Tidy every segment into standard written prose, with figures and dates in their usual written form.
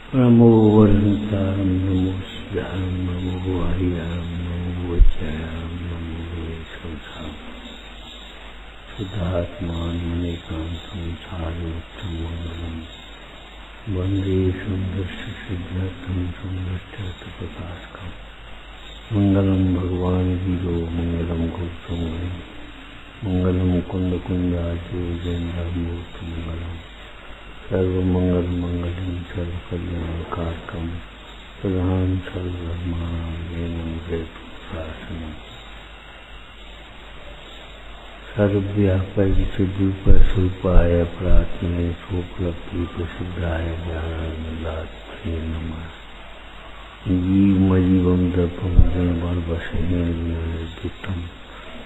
नमो वरदाम नमो सिद्धाम नमो वायुयाम नमो वज्रायाम नमो वेशवसाम शुद्धात्मान मणिकांतं सारोक्तं मंगलम वंदे सुंदरश्च सिद्धार्थं सुंदरश्च प्रकाशकम् मंगलम भगवान वीरो मंगलम गौतम मंगलम कुंद कुंजाचो जयंदामूर्त मंगलम सर्वमंगल मंगलम सर्वकल्याणकारकम प्रधान सर्वधर्माणं शासनम सर्वव्यापक सिद्धूपाय स्वरूपाय प्रार्थने सोपलब्धि प्रसिद्धाय ज्ञानानंदात्मने नमः। जीवमजीवं दर्पं जनबलवशेन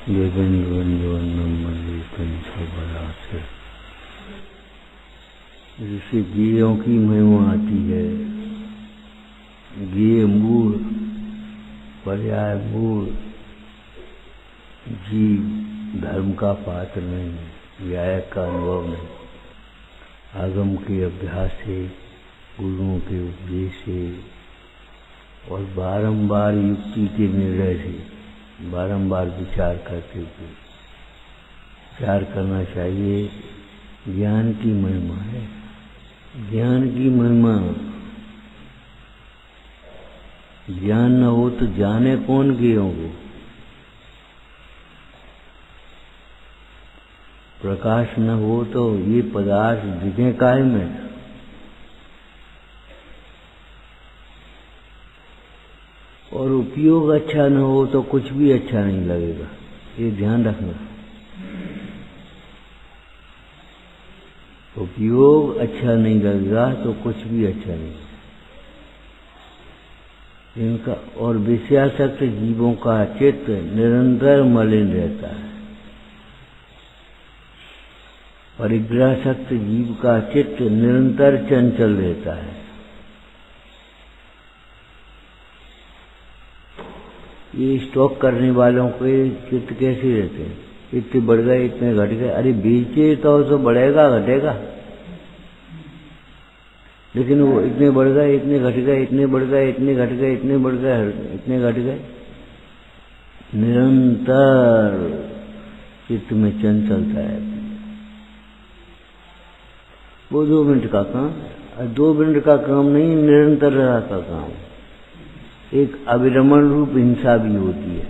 देवेन्द्रवंदनं वन्दे सर्वदासे। जिससे गेयों की महिमा आती है, गेय मूल पर्याय मूल जीव धर्म का पात्र नहीं, व्यायक का अनुभव नहीं। आगम के अभ्यास से, गुरुओं के उपदेश से और बारंबार युक्ति के निर्णय से, बारंबार विचार करते हुए विचार करना चाहिए। ज्ञान की महिमा है, ज्ञान की महिमा। ज्ञान न हो तो जाने कौन गेयों को। प्रकाश न हो तो ये पदार्थ दिखे काहे में। और उपयोग अच्छा न हो तो कुछ भी अच्छा नहीं लगेगा, ये ध्यान रखना। उपयोग अच्छा नहीं लगेगा तो कुछ भी अच्छा नहीं। इनका और विषयासक्त जीवों का चित्त निरंतर मलिन रहता है। परिग्रहासक्त जीव का चित्त निरंतर चंचल रहता है। ये स्टॉक करने वालों के चित्त कैसे रहते हैं? इतने बढ़ गए, इतने घट गए। अरे बेचे तो बढ़ेगा घटेगा, लेकिन वो इतने बढ़ गए, इतने घट गए, इतने बढ़ गए, इतने घट गए, इतने बढ़ गए, इतने घट गए। निरंतर चित्त में चंचलता है। वो 2 मिनट का काम, 2 मिनट का काम नहीं, निरंतर का काम। एक अविरमण रूप हिंसा भी होती है,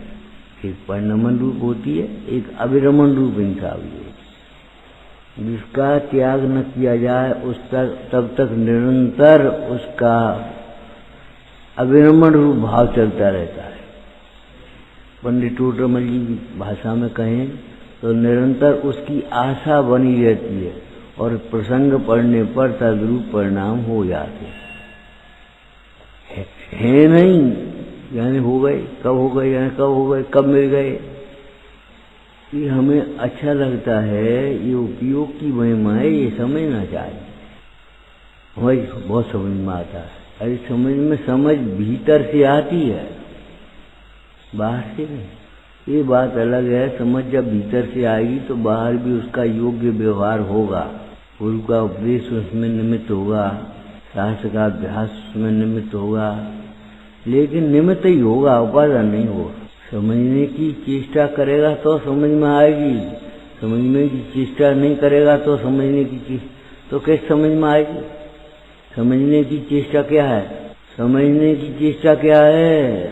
एक परिणमन रूप होती है, एक अविरमण रूप हिंसा भी होती है। जिसका त्याग न किया जाए उस तब तक निरंतर उसका अविरमण रूप भाव चलता रहता है। पंडित टोडरमल जी की भाषा में कहें तो निरंतर उसकी आशा बनी रहती है और प्रसंग पढ़ने पर तद्रूप परिणाम हो जाते हैं। नहीं यानी हो गए, कब हो गए, यानी कब हो गए, कब मिल गए। ये हमें अच्छा लगता है, ये उपयोग की महिमा है, ये समझना चाहिए। वही बहुत समझ में आता है। अरे समझ भीतर से आती है, बाहर से नहीं। ये बात अलग है। समझ जब भीतर से आएगी तो बाहर भी उसका योग्य व्यवहार होगा। गुरु का उपदेश उसमें निमित्त होगा, शास्त्र का अभ्यास उसमें निमित्त होगा, लेकिन निमित्त ही होगा, उपादान नहीं होगा। समझने की चेष्टा करेगा तो समझ में आएगी, समझने की चेष्टा नहीं करेगा तो तो कैसे समझ में आएगी। समझने की चेष्टा क्या है? समझने की चेष्टा क्या है?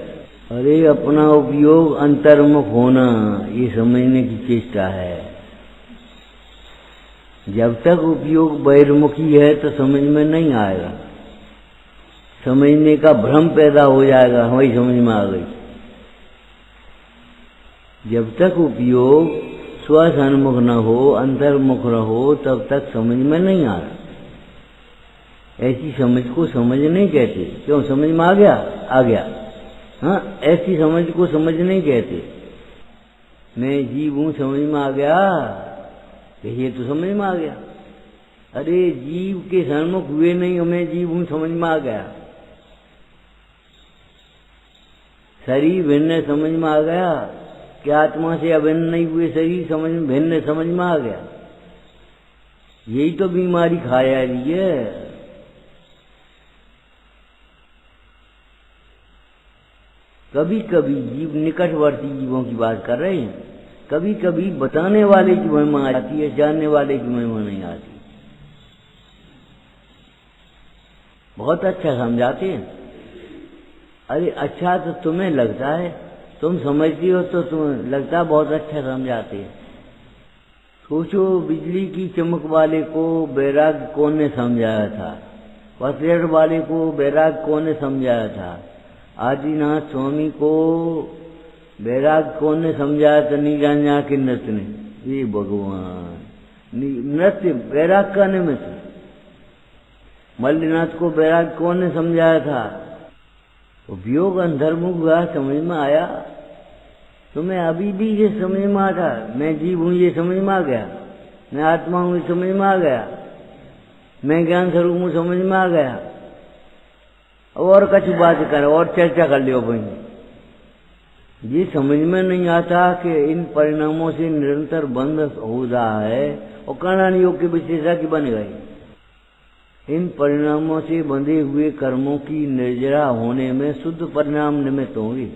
अरे अपना उपयोग अंतर्मुख होना, ये समझने की चेष्टा है। जब तक उपयोग बहिर्मुखी है तो समझ में नहीं आएगा। समझने का भ्रम पैदा हो जाएगा, वही समझ में आ गई। जब तक उपयोग स्वसन्मुख न हो, अंतर्मुख न हो, तब तक समझ में नहीं आ रहा। ऐसी समझ को समझ नहीं कहते। क्यों? समझ में आ गया, आ गया। हाँ, ऐसी समझ को समझ नहीं कहते। मैं जीव हूं, समझ में आ गया, ये तो समझ में आ गया। अरे जीव के सन्मुख हुए नहीं, मैं जीव हूं, समझ में आ गया। शरीर भिन्न समझ में आ गया कि आत्मा से अभिन्न नहीं हुए शरीर समझ में भिन्न समझ में आ गया। यही तो बीमारी खाया रही है। कभी कभी जीव निकटवर्ती जीवों की बात कर रहे हैं, कभी कभी बताने वाले की महिमा आती है, जानने वाले की महिमा नहीं आती। बहुत अच्छा समझाते हैं। अरे अच्छा तो तुम्हें लगता है, तुम समझती हो तो तुम्हें लगता है बहुत अच्छा समझाते हैं। सोचो, बिजली की चमक वाले को बैराग कौन ने समझाया था? पतझड़ वाले को बैराग कौन ने समझाया था? आदिनाथ स्वामी को बैराग कौन ने समझाया था? नीलांजा के नृत्य ने। ये भगवान, नृत्य बैराग का निमित्त। मल्लिनाथ को बैराग कौन ने समझाया था? उपयोग अंतर्मुख हुआ, समझ में आया। तुम्हें अभी भी ये समझ में आता, मैं जीव हूं ये समझ में आ गया, मैं आत्मा हूं ये समझ में आ गया, मैं ज्ञान स्वरूप हूं समझ में आ गया। और कछु बात कर और चर्चा कर लियो भाई। ये समझ में नहीं आता कि इन परिणामों से निरंतर बंध हो रहा है और कर्ण योग के विशेषा की बन गई। इन परिणामों से बंधे हुए कर्मों की निर्जरा होने में शुद्ध परिणाम निमित्त होंगे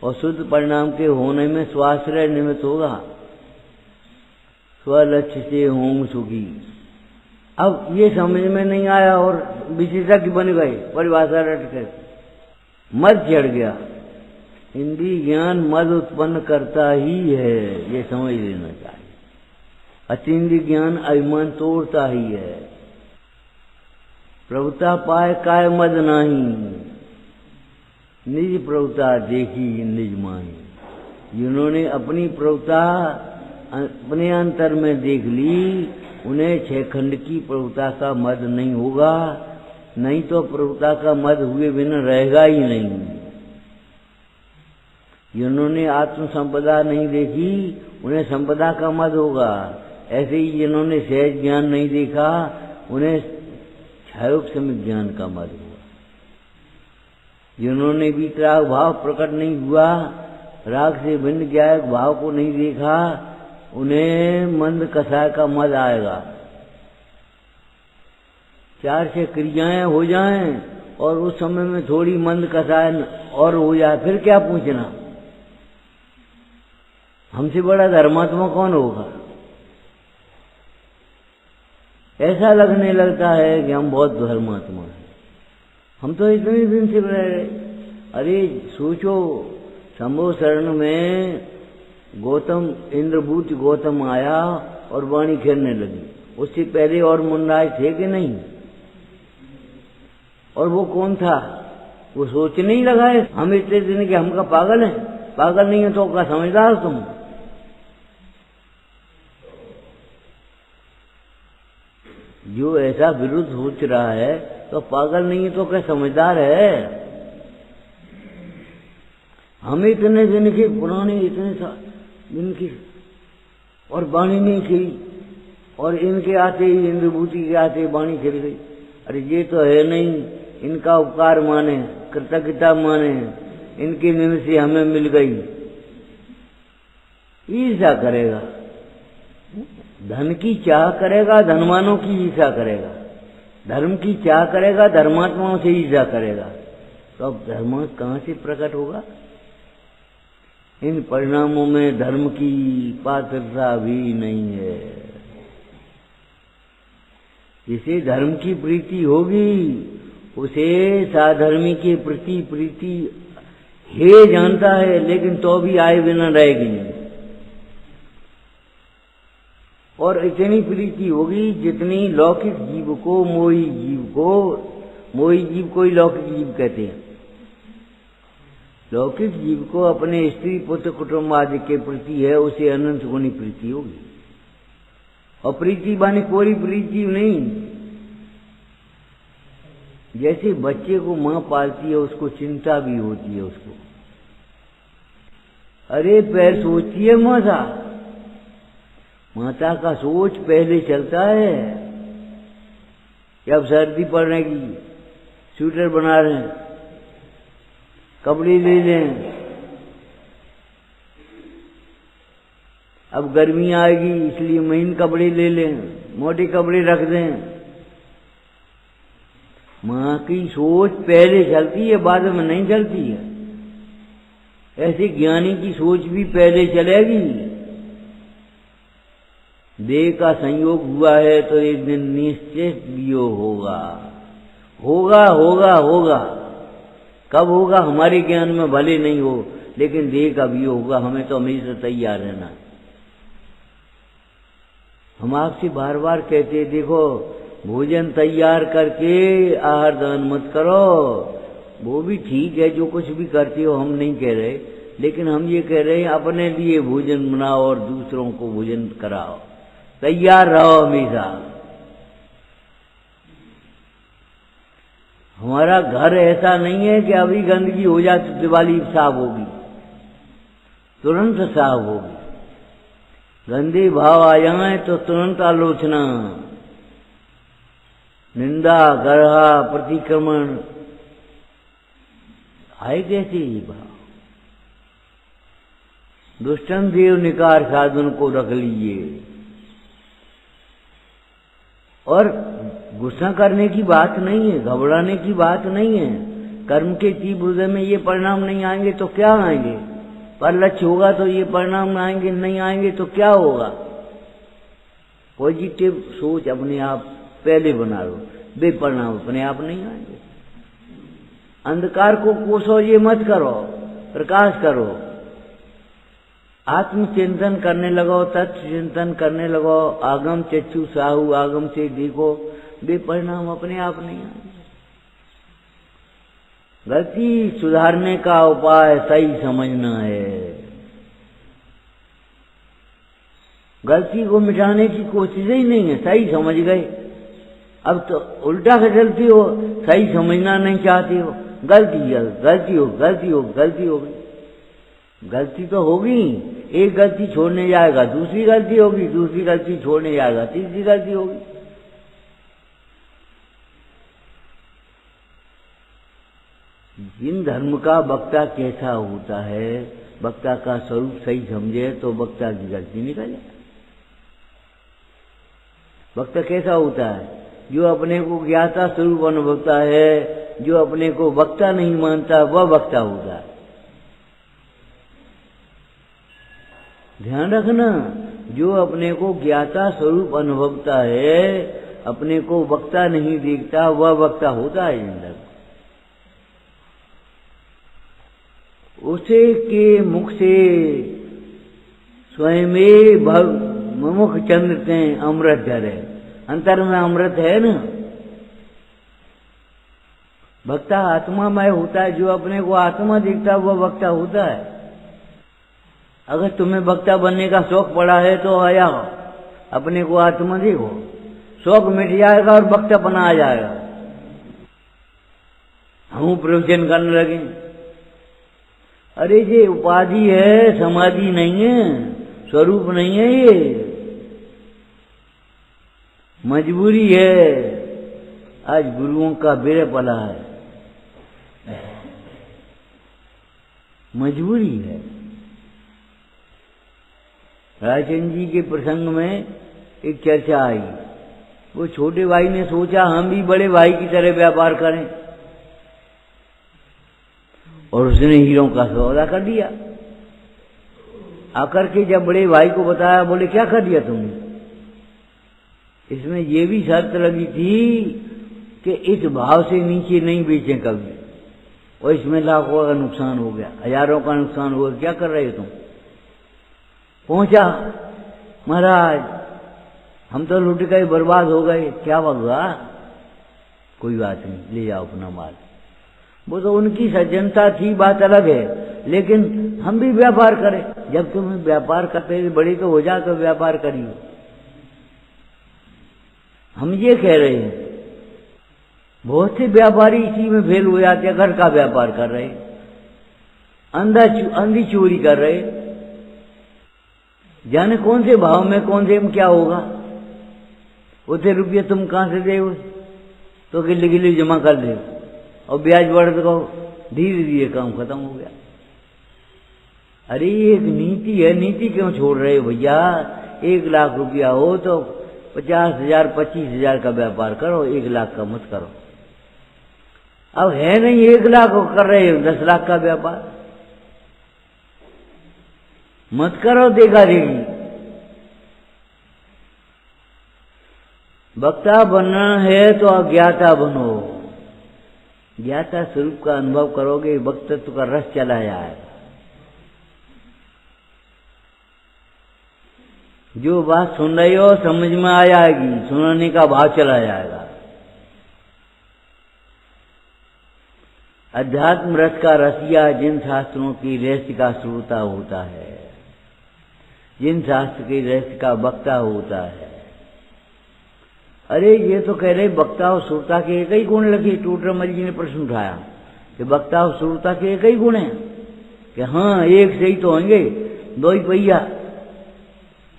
और शुद्ध परिणाम के होने में स्वाश्रय निमित्त होगा। स्वलक्ष्य से होंगे सुखी। अब ये समझ में नहीं आया और विशेषा की बन गई, परिभाषा रट कर मद चढ़ गया। इंद्रिय ज्ञान मद उत्पन्न करता ही है, ये समझ लेना चाहिए। अतीन्द्रिय ज्ञान अभिमान तोड़ता ही है। प्रभुता पाए काय मद नहीं, निज प्रभुता देखी निज माही। जिन्होंने अपनी प्रभुता अपने अंतर में देख ली, उन्हें छह खंड की प्रभुता का मद नहीं होगा, नहीं तो प्रभुता का मद हुए बिना रहेगा ही नहीं। जिन्होंने आत्म संपदा नहीं देखी, उन्हें संपदा का मद होगा। ऐसे ही जिन्होंने सहज ज्ञान नहीं देखा, उन्हें क्षयोक्षमिक ज्ञान का मद होगा। जिन्होंने वीतराग भाव प्रकट नहीं हुआ, राग से भिन्न ज्ञायक भाव को नहीं देखा, उन्हें मंद कषाय का मद आएगा। चार से क्रियाएं हो जाएं और उस समय में थोड़ी मंद कषाय और हो जाए, फिर क्या पूछना? हमसे बड़ा धर्मात्मा कौन होगा? ऐसा लगने लगता है कि हम बहुत धर्मात्मा हैं। हम तो इतने दिन से रह रहे। अरे सोचो, शंभु शरण में गौतम इंद्रभूत गौतम आया और वाणी खेलने लगी। उससे पहले और मुनराज थे कि नहीं? और वो कौन था? वो सोचने ही लगा है हम इतने दिन के हम का पागल है। पागल नहीं है तो क्या समझदार तुम? जो ऐसा विरुद्ध सोच रहा है तो पागल नहीं है तो क्या समझदार है? हम इतने दिन के पुराने, इतने दिन की और वाणी नहीं खिली, और इनके आते ही इंद्रभूति के आते वाणी खिल गई। अरे ये तो है नहीं, इनका उपकार माने, कृतज्ञता माने, इनके निमित्त से हमें मिल गई। ईर्ष्या करेगा, धन की चाह करेगा, धनवानों की ईर्ष्या करेगा। धर्म की चाह करेगा, धर्मात्माओं से ईर्ष्या करेगा। तो अब धर्म कहाँ से प्रकट होगा? इन परिणामों में धर्म की पात्रता भी नहीं है। जिसे धर्म की प्रीति होगी, उसे साधर्मी के प्रति प्रीति है जानता है, लेकिन तो भी आए बिना रहेगी नहीं। और इतनी प्रीति होगी जितनी लौकिक जीव को, मोही जीव को ही लौकिक जीव कहते हैं। लौकिक जीव को अपने स्त्री पुत्र कुटुंब आदि के प्रति है, उसे अनंत गुनी प्रीति होगी। और प्रीति बानी कोई प्रीति नहीं। जैसे बच्चे को मां पालती है, उसको चिंता भी होती है उसको। अरे पैर सोचती है माता, माता का सोच पहले चलता है कि अब सर्दी पड़ने की, स्वेटर बना रहे हैं, कपड़े ले लें, अब गर्मी आएगी इसलिए महीन कपड़े ले लें, मोटे कपड़े रख दें। माँ की सोच पहले चलती है, बाद में नहीं चलती है। ऐसे ज्ञानी की सोच भी पहले चलेगी। देह का संयोग हुआ है तो एक दिन निश्चित वियोग होगा, होगा होगा होगा। कब होगा हमारे ज्ञान में भले नहीं हो, लेकिन देह का वियोग होगा। हमें तो हमेशा तैयार रहना। हम आपसे बार बार कहते देखो, भोजन तैयार करके आहार दान मत करो। वो भी ठीक है, जो कुछ भी करते हो, हम नहीं कह रहे, लेकिन हम ये कह रहे हैं अपने लिए भोजन बनाओ और दूसरों को भोजन कराओ। तैयार रहो हमेशा। हमारा घर ऐसा नहीं है कि अभी गंदगी हो जाए तो दिवाली साफ होगी, तुरंत साफ होगी। गंदे भाव आ जाए तो तुरंत आलोचना, निंदा, गर्हा, प्रतिक्रमण आए कैसे ये भाव। दुष्टन देव निकार साधन को रख लीजिए। और गुस्सा करने की बात नहीं है, घबराने की बात नहीं है। कर्म के तीव्र हृदय में ये परिणाम नहीं आएंगे तो क्या आएंगे, पर लक्ष्य होगा तो ये परिणाम आएंगे, नहीं आएंगे तो क्या होगा। पॉजिटिव सोच अपने आप पहले बना लो, वे परिणाम अपने आप नहीं आएंगे। अंधकार को कोसो ये मत करो, प्रकाश करो। आत्मचिंतन करने लगो, तत्व चिंतन करने लगो, आगम चक्षु साहू आगम से देखो, वे परिणाम अपने आप नहीं आएंगे। गलती सुधारने का उपाय सही समझना है। गलती को मिटाने की कोशिश ही नहीं है, सही समझ गए। अब तो उल्टा से चलती हो, सही समझना नहीं चाहते हो। गलती गलती हो गलती हो गलती हो गई। गलती तो होगी, एक गलती छोड़ने जाएगा, दूसरी गलती होगी, दूसरी गलती छोड़ने जाएगा, तीसरी गलती होगी। जिन धर्म का वक्ता कैसा होता है, वक्ता का स्वरूप सही समझे तो वक्ता की गलती निकल जाए। वक्ता कैसा होता है, जो अपने को ज्ञाता स्वरूप अनुभवता है, जो अपने को वक्ता नहीं मानता, वह वक्ता होता है। ध्यान रखना, जो अपने को ज्ञाता स्वरूप अनुभवता है, अपने को वक्ता नहीं देखता, वह वक्ता होता है जिंदगी। उसे के मुख से स्वयं मुख चंद्रते अमृत धरे। अंतर में अमृत है ना। वक्ता आत्मामय होता है, जो अपने को आत्मा देखता है वह वक्ता होता है। अगर तुम्हें वक्ता बनने का शौक पड़ा है तो आया हो, अपने को आत्मा देखो, शौक मिट जाएगा और वक्ता बना आ जाएगा। हम प्रवचन करने लगे, अरे ये उपाधि है, समाधि नहीं है, स्वरूप नहीं है, ये मजबूरी है। आज गुरुओं का बेड़े पला है, मजबूरी है। राजचंद्र जी के प्रसंग में एक चर्चा आई। वो छोटे भाई ने सोचा हम भी बड़े भाई की तरह व्यापार करें, और उसने हीरों का सौदा कर दिया। आकर के जब बड़े भाई को बताया, बोले क्या कर दिया तुमने? इसमें ये भी शर्त लगी थी कि इस भाव से नीचे नहीं बेचें कभी, और इसमें लाखों का नुकसान हो गया, हजारों का नुकसान हो गया, क्या कर रहे हो तुम? पहुंचा, महाराज हम तो लुट गए, बर्बाद हो गए। क्या हुआ? कोई बात नहीं, ले जाओ अपना माल। वो तो उनकी सज्जनता थी, बात अलग है, लेकिन हम भी व्यापार करें। जब तुम व्यापार करते बड़े तो हो जा, तो व्यापार करिए। हम ये कह रहे हैं, बहुत से व्यापारी इसी में फेल हो जाते हैं। घर का व्यापार कर रहे, अंधी चोरी कर रहे, जाने कौन से भाव में कौन से में क्या होगा। उतने रुपये तुम कहां से दे, तो गिल्ली गिल्ली जमा कर दे, और ब्याज बढ़ दो, धीरे धीरे काम खत्म हो गया। अरे एक नीति है, नीति क्यों छोड़ रहे हो भैया? 1 लाख रुपया हो तो 50,000 25,000 का व्यापार करो, 1 लाख का मत करो। अब है नहीं 1 लाख कर रहे हो 10 लाख का व्यापार। मत करो देखा देखी। वक्ता बनना है तो अज्ञाता बनो, ज्ञाता स्वरूप का अनुभव करोगे, वक्तत्व का रस चला जाएगा। जो बात सुन रही हो समझ में आ जाएगी, सुनाने का भाव चला जाएगा। अध्यात्म रस का रसिया जिन शास्त्रों की रहस्य का श्रोता होता है, जिन शास्त्र की रहस्य का वक्ता होता है। अरे ये तो कह रहे वक्ता और श्रोता के एक ही गुण लगे। टूटरमल जी ने प्रश्न उठाया कि वक्ता और श्रोता के एक ही गुण है कि हाँ एक से ही तो होंगे, दो ही पहिया।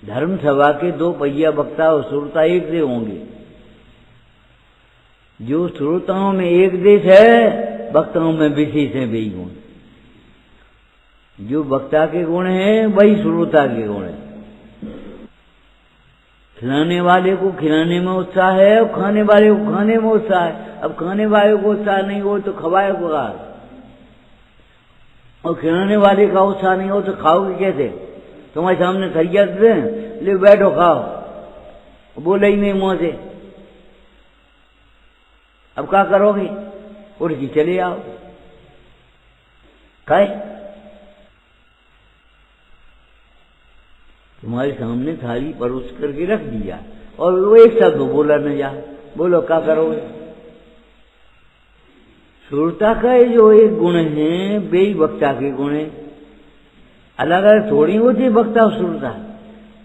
धर्म सभा के दो पहिया वक्ता और श्रोता एक से होंगे। जो श्रोताओं में एक देश है, वक्ताओं में विशेष है वही गुण। जो वक्ता के गुण हैं वही श्रोता के गुण है। खिलाने वाले को खिलाने में उत्साह है और खाने वाले को खाने में उत्साह है। अब खाने वाले को उत्साह नहीं हो तो खवाए होगा, और खिलाने वाले का उत्साह नहीं हो तो खाओगे कैसे? तुम्हारे सामने थरिया दे, ले बैठो खाओ, बोले ही नहीं मुंह से। अब क्या करोगे? उठ के चले आओ, खाए। तुम्हारे सामने थाली परोस करके रख दिया और वो एक शब्द बोला न जा, बोलो क्या करोगे? श्रोता का जो एक गुण है वे ही वक्ता के गुण है। अलग अलग थोड़ी होती है वक्ता और श्रोता।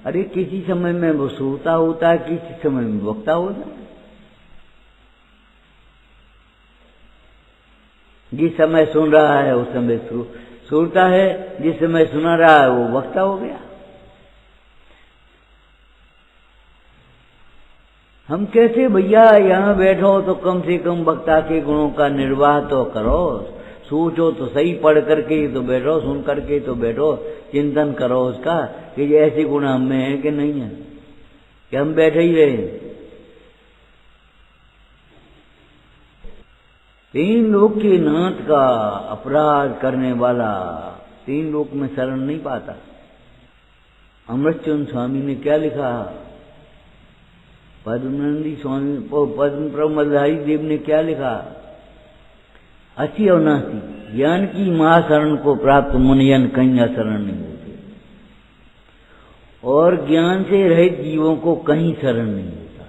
अरे किसी समय में वो श्रोता होता है, किसी समय में वक्ता होता है। जिस समय सुन रहा है उस समय श्रोता है, जिस समय सुना रहा है वो वक्ता हो गया। हम कहते भैया यहाँ बैठो तो कम से कम वक्ता के गुणों का निर्वाह तो करो, सोचो तो सही, पढ़ करके तो बैठो, सुन करके तो बैठो, चिंतन करो उसका कि ऐसे गुण हम में है कि नहीं है, कि हम बैठे ही रहे। तीन लोक के नाथ का अपराध करने वाला तीन लोक में शरण नहीं पाता। अमृतचंद स्वामी ने क्या लिखा, पद्मनंदी स्वामी पद्म प्रमलधारी देव ने क्या लिखा, अच्छी अवनाशी ज्ञान की महाशरण को प्राप्त मुनियन कहीं अशरण नहीं होते, और ज्ञान से रहित जीवों को कहीं शरण नहीं होता।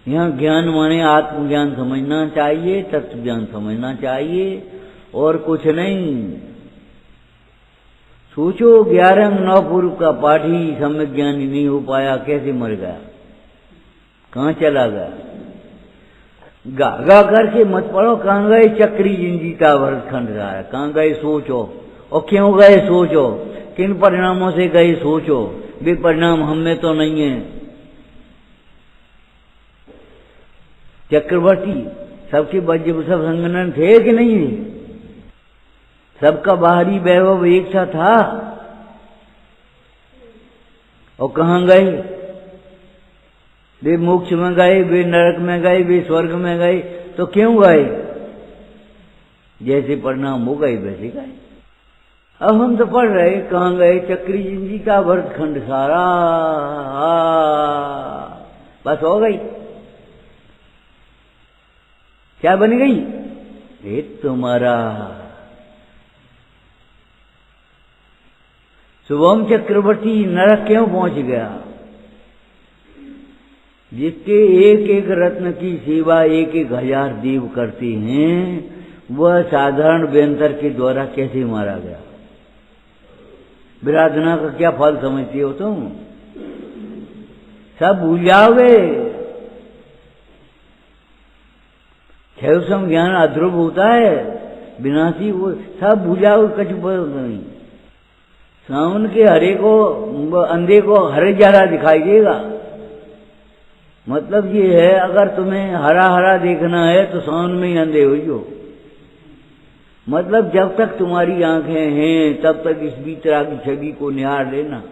यहाँ ज्ञान माने आत्मज्ञान समझना चाहिए, तत्व ज्ञान समझना चाहिए, और कुछ नहीं। सोचो 11 पूर्व का पाठी सम्यक ज्ञानी नहीं हो पाया, कैसे मर गया, कहाँ चला गया? गा गा करके मत पढ़ो कहाँ गए चक्री जिंजीता भरतखंड रहा है, कहाँ गए सोचो, और क्यों गए सोचो, किन परिणामों से गए सोचो, वे परिणाम हम में तो नहीं है। चक्रवर्ती सबके वज्र सब संगठन थे कि नहीं थे? सबका बाहरी वैभव एक सा था, और कहाँ गए? वे मोक्ष में गए, वे नरक में गए, वे स्वर्ग में गए, तो क्यों गए? जैसे परिणाम हो गए वैसे गए। अब हम तो पढ़ रहे कहाँ गए, चक्री जिंदगी का भरतखंड सारा बस हो गई। क्या बन गई? ये तुम्हारा शुभम चक्रवर्ती नरक क्यों पहुंच गया? जिसके एक एक रत्न की सेवा 1,000 देव करते हैं, वह साधारण व्यंतर के द्वारा कैसे मारा गया? विराधना का क्या फल समझते हो तुम? सब भूल जाओगे। क्षयसम ज्ञान अध्रुव होता है, विनाशी वो सब भूल जाओगे, कछु पता नहीं। सावन के हरे को अंधे को हरे जरा दिखाई देगा। मतलब ये है, अगर तुम्हें हरा हरा देखना है तो सावन में ही अंधे हो जाओ। मतलब जब तक तुम्हारी आंखें हैं तब तक इस भीतरा की छवि को निहार लेना,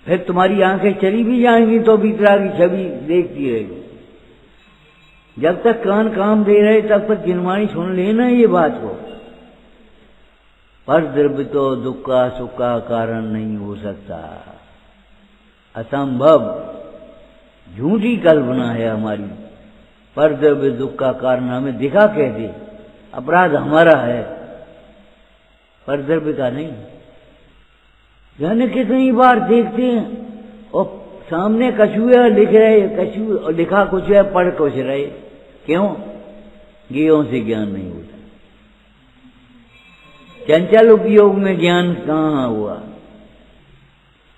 फिर तुम्हारी आंखें चली भी जाएंगी तो भीतरा की छवि देखती रहेगी। जब तक कान काम दे रहे तब तक जिनवाणी सुन लेना ये बात को। पर द्रव्य तो दुख का सुख का कारण नहीं हो सकता, असंभव, झूठी कल्पना है हमारी। पर द्रव्य दुख का कारण हमें दिखा कैसे? अपराध हमारा है, पर द्रव्य का नहीं। जाने कितनी बार देखते हैं और सामने कछुआ लिख रहे, कछुआ लिखा कुछ है, पढ़ कुछ रहे। क्यों? ज्ञों से ज्ञान नहीं होता। चंचल उपयोग में ज्ञान कहाँ हुआ?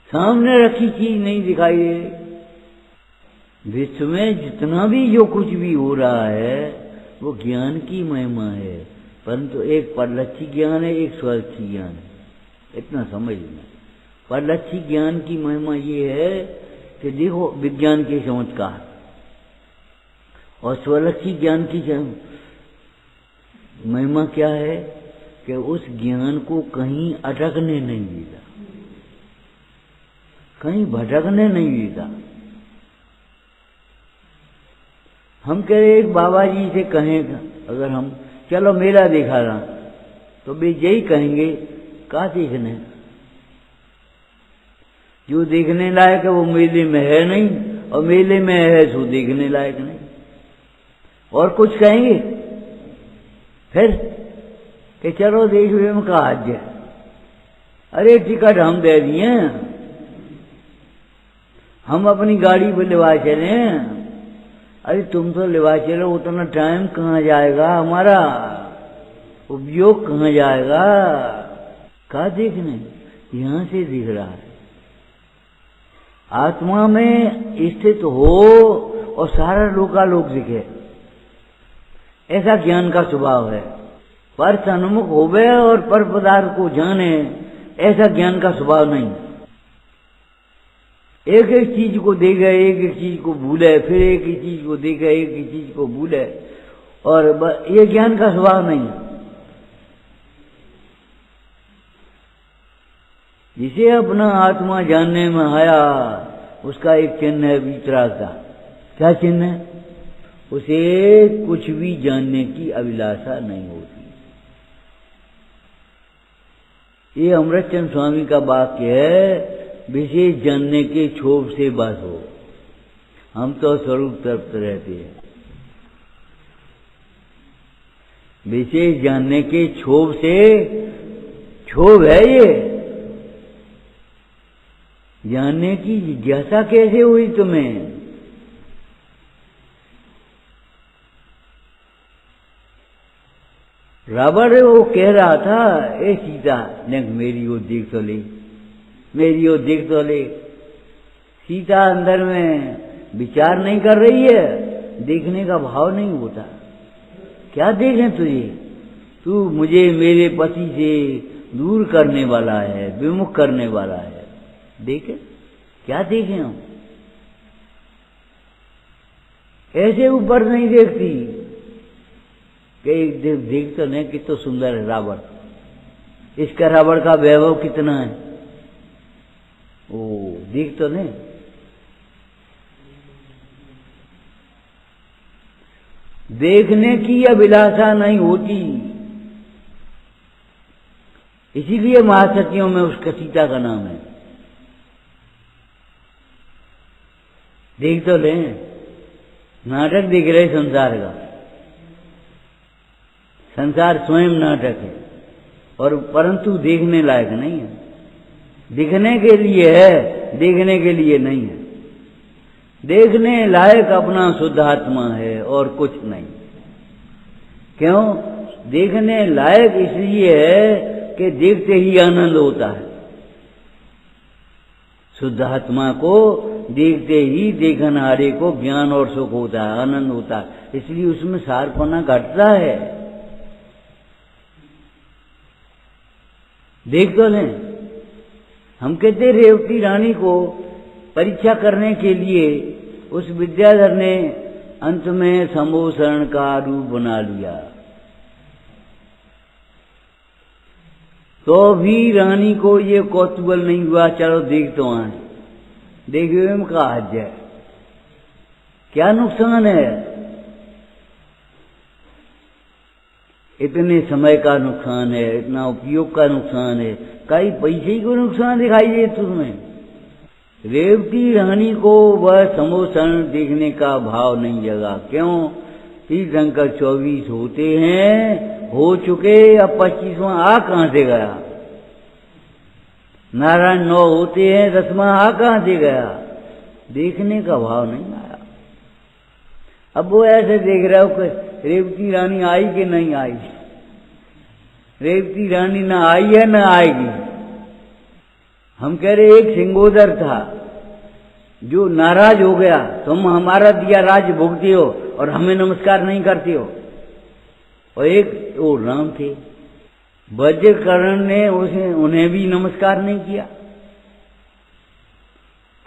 सामने रखी चीज नहीं दिखाई दे। विश्व में जितना भी जो कुछ भी हो रहा है वो ज्ञान की महिमा है, परंतु एक परलक्षी ज्ञान है, एक स्वलक्षी ज्ञान है। इतना समझना। परलक्षी ज्ञान की महिमा ये है कि देखो विज्ञान के चमत्कार, और स्वलक्षी ज्ञान की महिमा क्या है कि उस ज्ञान को कहीं अटकने नहीं देता, कहीं भटकने नहीं देता। हम कह रहे एक बाबा जी से कहें, अगर हम चलो मेला देखा रहा, तो वे यही कहेंगे क्या देखने, जो देखने लायक है वो मेले में है नहीं, और मेले में है सो देखने लायक नहीं। और कुछ कहेंगे फिर कि चलो देख में का आज है, अरे टिकट हम दे दिए, हम अपनी गाड़ी पे लेवा चले। अरे तुम तो लेवा चलो, उतना टाइम कहाँ जाएगा हमारा, उपयोग कहाँ जाएगा? क्या देखने? यहां से दिख रहा है। आत्मा में स्थित हो और सारा लोकालोक दिखे, ऐसा ज्ञान का स्वभाव है। पर सन्मुख होवे और पर पदार्थ को जाने, ऐसा ज्ञान का स्वभाव नहीं। एक एक चीज को देखे, एक एक चीज को भूले, फिर एक ही चीज को देखे, एक ही चीज को भूले, और ये ज्ञान का स्वभाव नहीं है। जिसे अपना आत्मा जानने में आया, उसका एक चिन्ह है वितराग का। क्या चिन्ह है? उसे कुछ भी जानने की अभिलाषा नहीं होती। ये अमृतचंद स्वामी का वाक्य है, विशेष जानने के क्षोभ से बस हो, हम तो स्वरूप तृप्त रहते हैं। विशेष जानने के क्षोभ से, क्षोभ है ये, जानने की जिज्ञासा कैसे हुई तुम्हें? रावण वो कह रहा था, ए सीता ने मेरी ओर देख तो ले, मेरी ओर देख तो ले। सीता अंदर में विचार नहीं कर रही है, देखने का भाव नहीं होता। क्या देखें तुझे? तू मुझे मेरे पति से दूर करने वाला है, विमुख करने वाला है। देखे क्या देखें हम? ऐसे ऊपर नहीं देखती कि एक देख तो नहीं कितना सुंदर है रावण, इसका रावण का वैभव कितना है, ओ देख तो नहीं। देखने की अभिलाषा नहीं होती, इसीलिए महासतियों में उसका सीता का नाम है। देख तो ले, नाटक दिख रहे संसार का, संसार स्वयं नाटक है, और परंतु देखने लायक नहीं है। दिखने के लिए है, देखने के लिए नहीं है। देखने लायक अपना शुद्ध आत्मा है और कुछ नहीं। क्यों देखने लायक? इसलिए है कि देखते ही आनंद होता है। शुद्ध आत्मा को देखते ही देखनहारे को ज्ञान और सुख होता है, आनंद होता है, इसलिए उसमें सारपना घटता है। देख तो लें, हम कहते रेवती रानी को परीक्षा करने के लिए उस विद्याधर ने अंत में संभूषण का रूप बना लिया, तो भी रानी को ये कौतूहल नहीं हुआ, चलो देख तो आए। देखे में कहा हज है, क्या नुकसान है? इतने समय का नुकसान है, इतना उपयोग का नुकसान है, कई पैसे को नुकसान दिखाई दे तुम्हें। रेवती रानी को वह समोसन देखने का भाव नहीं जगा। क्यों? तीर्थंकर 24 होते हैं, हो चुके, अब 25वां आ कहां से गया? नारायण 9 होते हैं, 10वां आ कहां से गया? देखने का भाव नहीं आया। अब वो ऐसे देख रहे हो कि रेवती रानी आई कि नहीं आई। रेवती रानी ना आई है ना आएगी। हम कह रहे एक सिंगोदर था जो नाराज हो गया, तुम हमारा दिया राज्य भोगते हो और हमें नमस्कार नहीं करते हो। और एक वो राम थे, वज्रकर्ण ने उन्हें भी नमस्कार नहीं किया।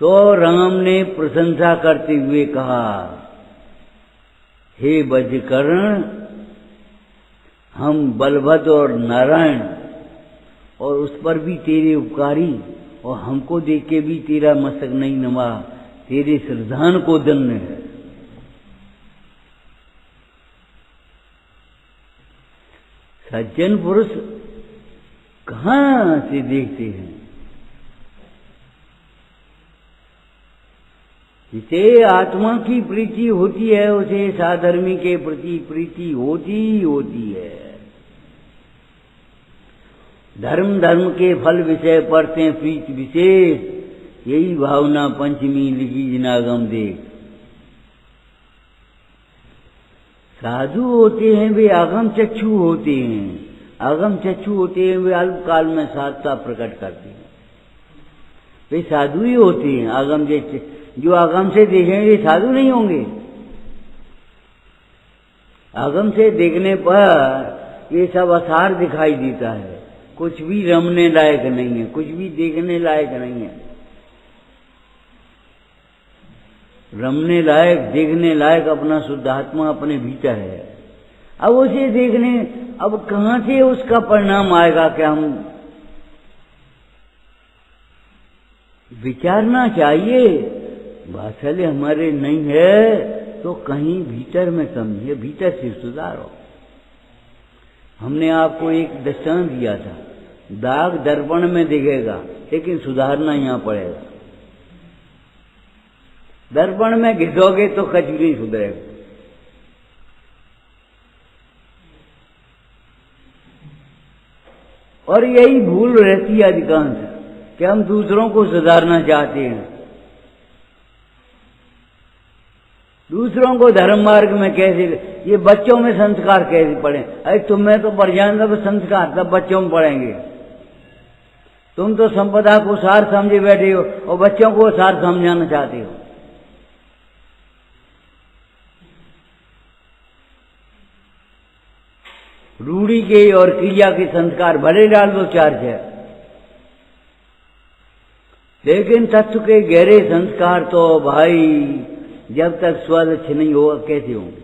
तो राम ने प्रशंसा करते हुए कहा, हे वज्रकर्ण, हम बलभद्र और नारायण और उस पर भी तेरे उपकारी, और हमको देख के भी तेरा मस्तक नहीं नमा, तेरे श्रद्धान को धन्य है। सज्जन पुरुष कहां से देखते हैं? जिसे आत्मा की प्रीति होती है उसे साधर्मी के प्रति प्रीति होती ही होती है। धर्म धर्म के फल विषय पढ़ते प्रीत विशेष, यही भावना पंचमी लिखी जिनागम देख। साधु होते हैं वे आगम चक्षु होते हैं, आगम चक्षु होते हैं वे अल्पकाल में साधता प्रकट करते हैं। वे साधु ही होते हैं। आगम जो आगम से देखेंगे साधु नहीं होंगे। आगम से देखने पर ये सब असार दिखाई देता है, कुछ भी रमने लायक नहीं है, कुछ भी देखने लायक नहीं है। रमने लायक, देखने लायक अपना शुद्धात्मा अपने भीतर है। अब उसे देखने, अब कहां से उसका परिणाम आएगा? क्या हम विचारना चाहिए। वात्सल्य हमारे नहीं है तो कहीं भीतर में कमी है, भीतर से सुधारो। हमने आपको एक दृष्टांत दिया था, दाग दर्पण में दिखेगा लेकिन सुधारना यहां पड़ेगा। दर्पण में घिसोगे तो कुछ भी नहीं सुधरेगा। और यही भूल रहती है अधिकांश, कि हम दूसरों को सुधारना चाहते हैं, दूसरों को धर्म मार्ग में कैसे, ये बच्चों में संस्कार कैसे पढ़े? अरे तुम्हें तो पढ़ जाएंगे तो संस्कार तब बच्चों में पढ़ेंगे। तुम तो संपदा को सार समझे बैठे हो और बच्चों को सार समझाना चाहते हो। रूढ़ी के और क्रिया के संस्कार भले डाल दो 4-6, लेकिन तत्व के गहरे संस्कार तो भाई जब तक स्वच्छ नहीं होगा कैसे होंगे?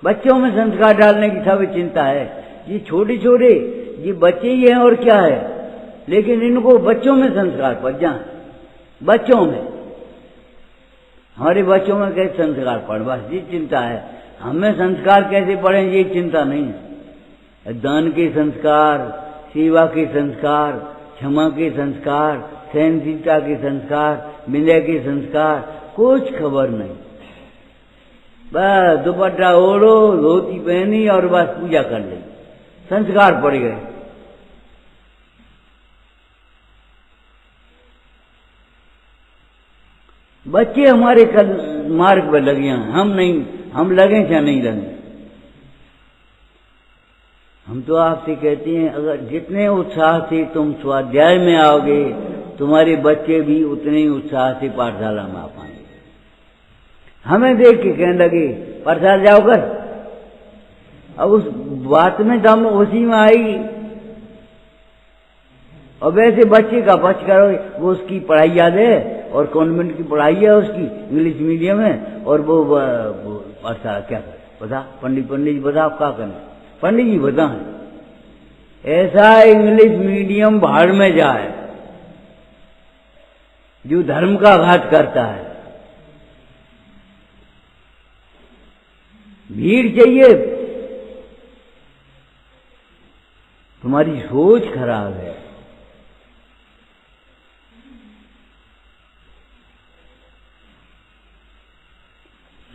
बच्चों में संस्कार डालने की सब चिंता है। ये छोटे छोटे ये बच्चे ही हैं और क्या है, लेकिन इनको बच्चों में संस्कार पड़ जाए। बच्चों में, हमारे बच्चों में कैसे संस्कार पड़, बस ये चिंता है। हमें संस्कार कैसे पड़े ये चिंता नहीं है। दान के संस्कार, सेवा के संस्कार, क्षमा के संस्कार, सहनशीलता के संस्कार, विनय के संस्कार, कुछ खबर नहीं। बस दुपट्टा ओढ़ो, धोती पहनी और बस पूजा कर ली, संस्कार पड़ गए। बच्चे हमारे कल मार्ग पर लगे हैं, हम नहीं, हम लगे या नहीं लगे। हम तो आपसे कहते हैं अगर जितने उत्साह से तुम स्वाध्याय में आओगे, तुम्हारे बच्चे भी उतने ही उत्साह से पाठशाला में आ पाएंगे। हमें देख के कहने लगे पाठशाला जाओ कर, अब उस बात में दम उसी में आएगी। और वैसे बच्चे का बच करो, वो उसकी पढ़ाई याद है और कॉन्वेंट की पढ़ाई है उसकी, इंग्लिश मीडियम है, और वो पाठशाला क्या करे? बता पंडित जी बताओ क्या करें? पंडित जी बताएं। ऐसा इंग्लिश मीडियम भाड़ में जाए जो धर्म का घात करता है। भीड़ चाहिए, तुम्हारी सोच खराब है।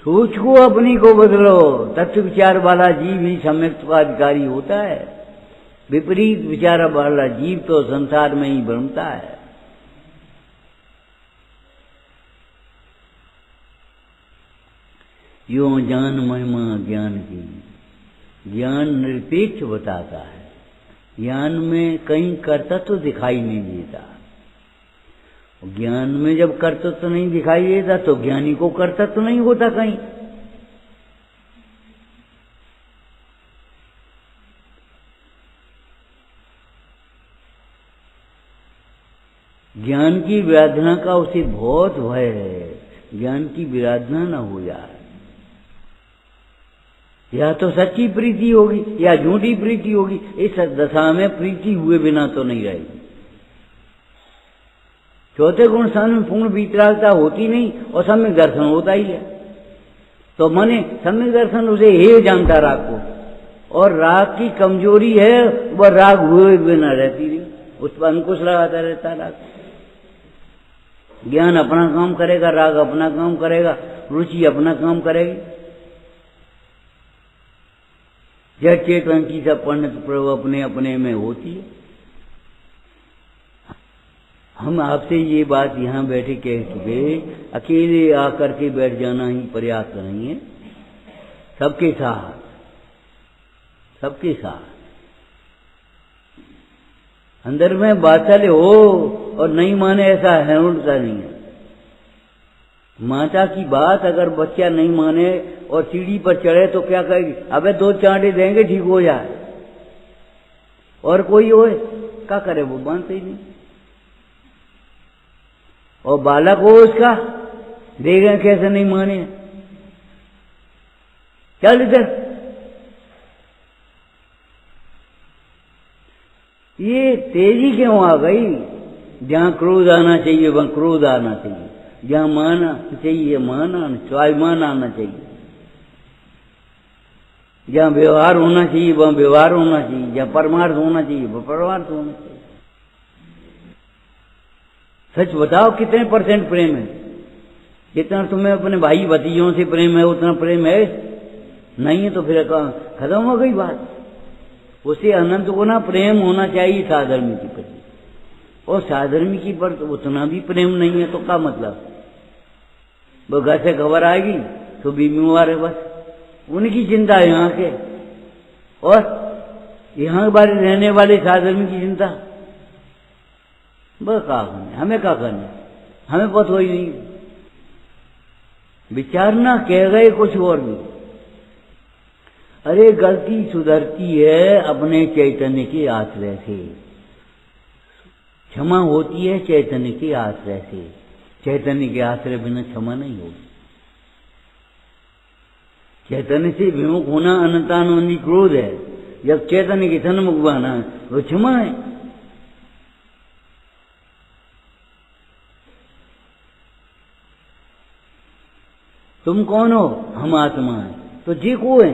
सोच को अपनी को बदलो। तत्व विचार वाला जीव ही सम्यक्त का अधिकारी होता है। विपरीत विचार वाला जीव तो संसार में ही भ्रमता है। यो जान महिमा ज्ञान की। ज्ञान निरपेक्ष बताता है। ज्ञान में कहीं कर्तव्य दिखाई नहीं देता। ज्ञान में जब कर्तव्य नहीं दिखाई देता तो ज्ञानी को कर्तव्य नहीं होता कहीं। ज्ञान की विराधना का उसे बहुत भय है। ज्ञान की विराधना न हो जाए। या तो सच्ची प्रीति होगी या झूठी प्रीति होगी। इस दशा में प्रीति हुए बिना तो नहीं रहेगी। चौथे गुण स्थान में पूर्ण वितरागता होती नहीं और सम्यक दर्शन होता ही है। तो माने सम्यक दर्शन उसे हे जानता राग को, और राग की कमजोरी है वह राग हुए बिना रहती रही, उस पर अंकुश लगाता रहता राग। ज्ञान अपना काम करेगा, राग अपना काम करेगा, रुचि अपना काम करेगी। जड़ चेतन की सब परिणत प्रभु अपने अपने में होती है। हम आपसे ये बात यहाँ बैठे कह चुके, अकेले आकर के बैठ जाना ही पर्याप्त नहीं है। सबके साथ, सबके साथ अंदर में बात्सल्य हो और नहीं माने ऐसा है उल्टा नहीं है। माता की बात अगर बच्चा नहीं माने और सीढ़ी पर चढ़े तो क्या कहेगी, अबे 2 चांटे देंगे ठीक हो जाए। और कोई होए क्या करे, वो मानते ही नहीं। और बालक हो उसका देखें कैसे नहीं माने, चल इधर। ये तेजी क्यों आ गई? जहां क्रोध आना चाहिए वहां क्रोध आना चाहिए, जहां मान चाहिए स्वाभिमान आना चाहिए, जहां व्यवहार होना चाहिए वहां व्यवहार होना चाहिए, जहां परमार्थ होना चाहिए वह परमार्थ होना चाहिए। सच बताओ कितने % प्रेम है? जितना तुम्हें अपने भाई भतीजों से प्रेम है उतना प्रेम है? नहीं है तो फिर खत्म हो गई बात। उसे अनंत गुना प्रेम होना चाहिए साधर्मी के प्रति, और साधर्मी की पर उतना भी प्रेम नहीं है तो क्या मतलब? वो घर से खबर आएगी तो बीमार है, बस उनकी चिंता है यहाँ के, और यहाँ के बारे रहने वाले साधर्मी की चिंता। बस क्या करने, हमें क्या करने, हमें पता ही नहीं। विचारना कह गए कुछ और भी। अरे गलती सुधरती है अपने चैतन्य के आश्रय से, क्षमा होती है चैतन्य के आश्रय से। चैतन्य के आश्रय बिना क्षमा नहीं होगी। चैतन्य से विमुख होना अनंतानुबंधी क्रोध है, जब चैतन्य के सन्मुख बना वो क्षमा है। तुम कौन हो? हम आत्मा है। तो जी को है,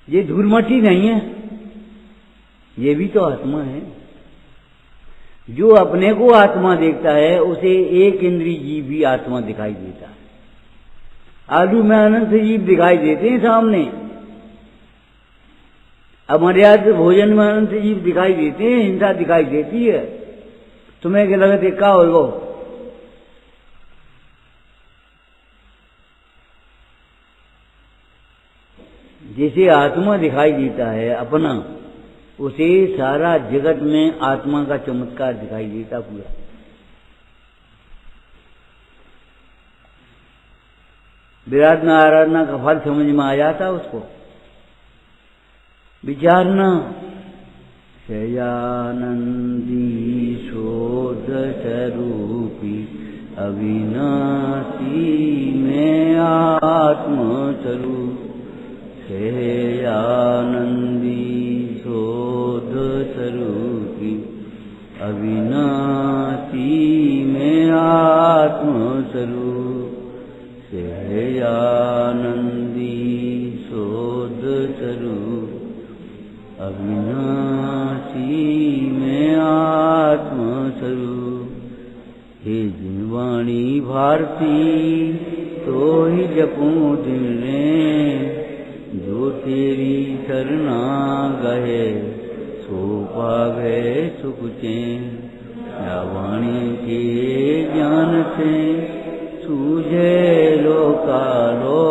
ये धूल मट्टी नहीं है, ये भी तो आत्मा है। जो अपने को आत्मा देखता है उसे एक इंद्रिय जीव भी आत्मा दिखाई देता है। आलू में अनंत जीव दिखाई देते हैं सामने, अमर्याद भोजन में अनंत जीव दिखाई देते हैं, हिंसा दिखाई देती है। तुम्हें क्या लगता है क्या होगा? जिसे आत्मा दिखाई देता है अपना, उसे सारा जगत में आत्मा का चमत्कार दिखाई देता पूरा। विराधना आराधना का फल समझ में आ जाता उसको। विचारना शयानंदी शोध स्वरूपी अविनाशी में आत्म स्वरूप। आनंदी शोध स्वरूपी अविनाशी में आत्म स्वरूप। सहजानंदी शोध स्वरूप अविनाशी में आत्म स्वरूप। हे जिनवाणी भारती तो ही जपूं दिन रे, जो तेरी शरणा गए सो पावे सुख चैन। या वाणी के ज्ञान से सूझे लोकालो,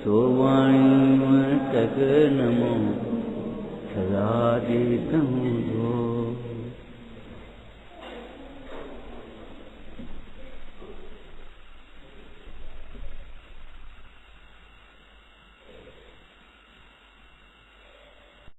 सो वाणी में तक नमो सदा देता हूँ।